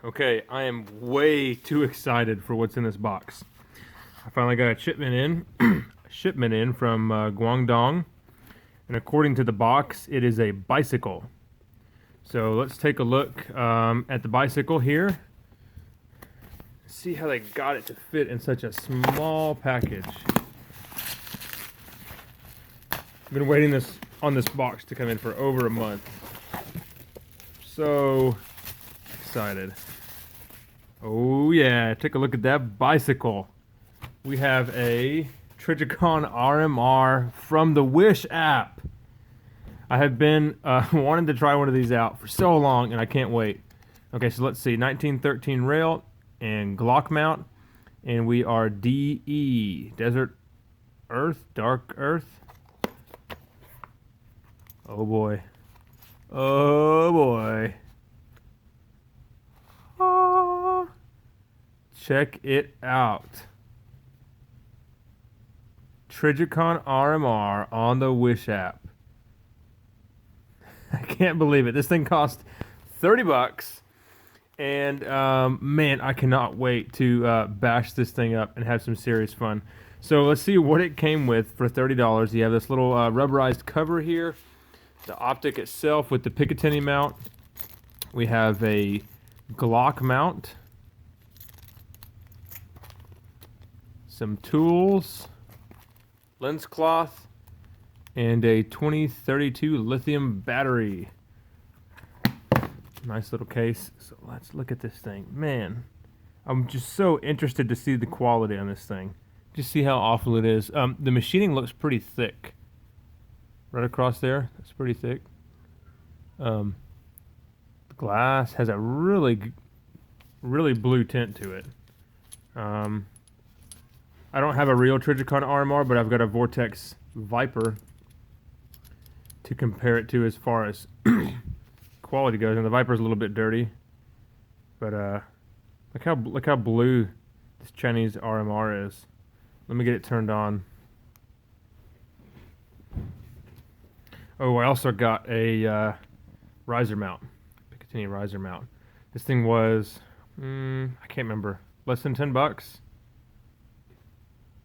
Okay, I am way too excited for what's in this box. I finally got a shipment in from Guangdong, and according to the box, it is a bicycle. So let's take a look at the bicycle here. See how they got it to fit in such a small package. I've been waiting on this box to come in for over a month. So excited. Oh yeah, take a look at that bicycle. We have a Trijicon RMR from the Wish app. I have been wanting to try one of these out for so long, and I can't wait. Okay, so let's see, 1913 rail and Glock mount, and we are DE, Desert Earth, Dark Earth. Oh boy. Oh boy. Ah. Check it out. Trijicon RMR on the Wish app. I can't believe it. This thing cost 30 bucks. And man, I cannot wait to bash this thing up and have some serious fun. So let's see what it came with for $30. You have this little rubberized cover here. The optic itself with the Picatinny mount. We have a Glock mount. Some tools. Lens cloth. And a 2032 lithium battery. Nice little case. So let's look at this thing. Man, I'm just so interested to see the quality on this thing. Just see how awful it is. The machining looks pretty thick. Right across there, that's pretty thick. The glass has a really blue tint to it. I don't have a real Trijicon RMR, but I've got a Vortex Viper to compare it to as far as quality goes, and the Viper's a little bit dirty. But look how blue this Chinese RMR is. Let me get it turned on. Oh, I also got a riser mount, Picatinny riser mount. This thing was, I can't remember, less than 10 bucks.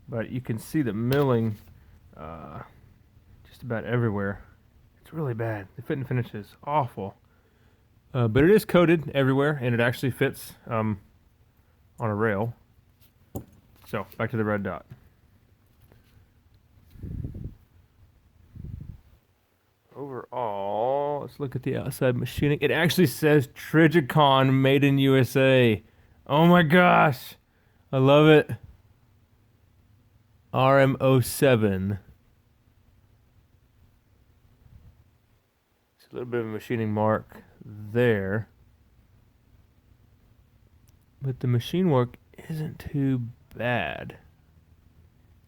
But you can see the milling just about everywhere. It's really bad. The fit and finish is awful. But it is coated everywhere, and it actually fits on a rail. So, back to the red dot. Overall, let's look at the outside machining. It actually says Trijicon Made in USA. Oh my gosh. I love it. Rm07. It's a little bit of a machining mark there. But the machine work isn't too bad.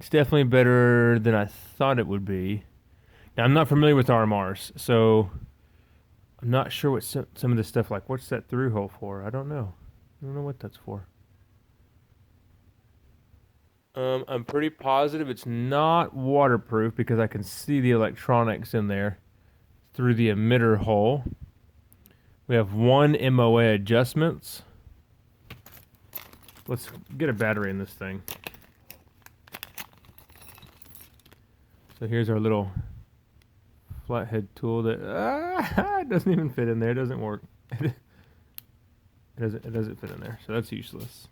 It's definitely better than I thought it would be. Now, I'm not familiar with RMRs, so I'm not sure what some of this stuff, like what's that through hole for? I don't know. I don't know what that's for. I'm pretty positive it's not waterproof because I can see the electronics in there through the emitter hole. We have 1 MOA adjustments. Let's get a battery in this thing. So here's our little flathead tool that it doesn't even fit in there. It doesn't work. It doesn't fit in there, so that's useless.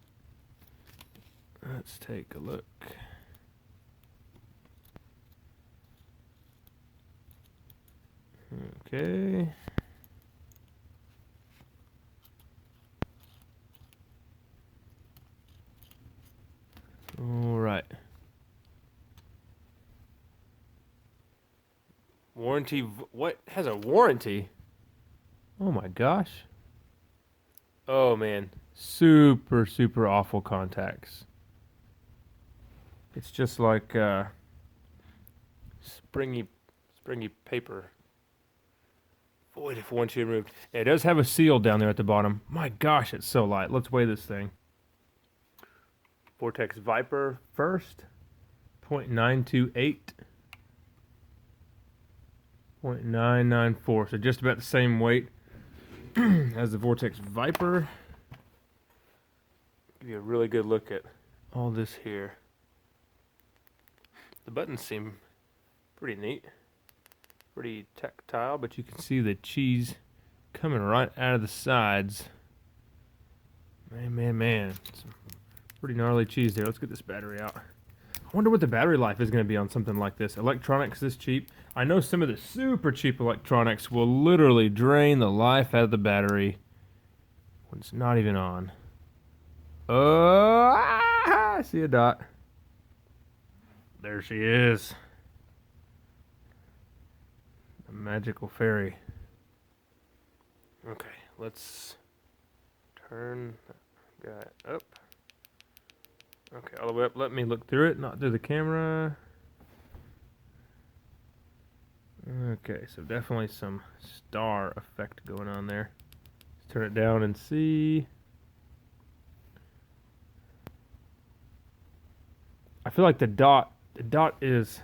Let's take a look. Okay. All right. Warranty, what has a warranty? Oh my gosh. Oh man, super awful contacts. It's just like springy paper. Void if once you removed. It does have a seal down there at the bottom. My gosh, it's so light. Let's weigh this thing. Vortex Viper first, 0.928. 0.994, so just about the same weight as the Vortex Viper. Give you a really good look at all this here. The buttons seem pretty neat, pretty tactile, but you can see the cheese coming right out of the sides. Man. Some pretty gnarly cheese there. Let's get this battery out. I wonder what the battery life is going to be on something like this. Electronics this cheap. I know some of the super cheap electronics will literally drain the life out of the battery when it's not even on. Oh, I see a dot. There she is. A magical fairy. Okay, let's turn that guy up. Okay, all the way up. Let me look through it, not through the camera. Okay, so definitely some star effect going on there. Let's turn it down and see. I feel like the dot is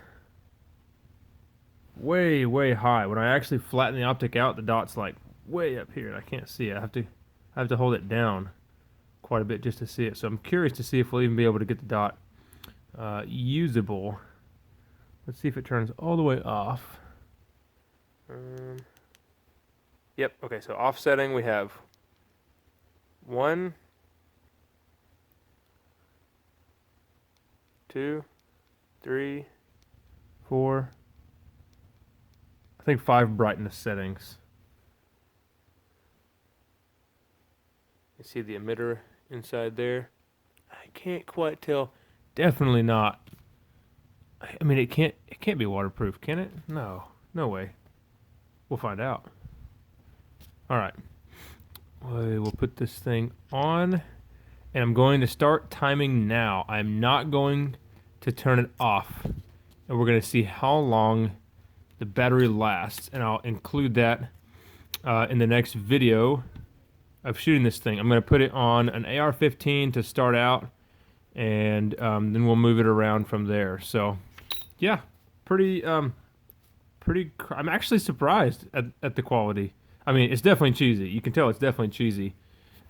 way high. When I actually flatten the optic out, the dot's like way up here. I can't see it. I have to hold it down quite a bit just to see it. So I'm curious to see if we'll even be able to get the dot usable. Let's see if it turns all the way off. Yep. Okay. So offsetting, we have 1, 2, 3, 4. I think 5 brightness settings. You see the emitter inside there? I can't quite tell. Definitely not. I mean, it can't be waterproof, can it? No way. We'll find out. All right. We'll put this thing on, and I'm going to start timing now. I'm not going to turn it off, and we're going to see how long the battery lasts, and I'll include that in the next video of shooting this thing. I'm going to put it on an AR-15 to start out, and then we'll move it around from there. So, yeah, I'm actually surprised at the quality. I mean, it's definitely cheesy. You can tell it's definitely cheesy.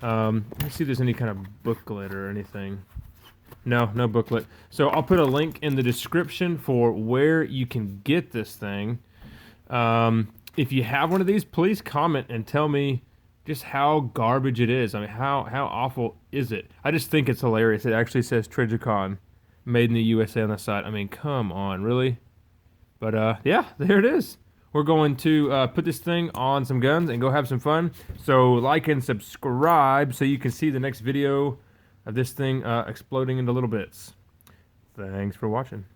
Let's see if there's any kind of booklet or anything. No booklet. So I'll put a link in the description for where you can get this thing. If you have one of these, please comment and tell me just how garbage it is. I mean, how awful is it? I just think it's hilarious. It actually says Trijicon Made in the USA on the side. I mean, come on, really? But yeah, there it is. We're going to put this thing on some guns and go have some fun. So like and subscribe so you can see the next video of this thing exploding into little bits. Thanks for watching.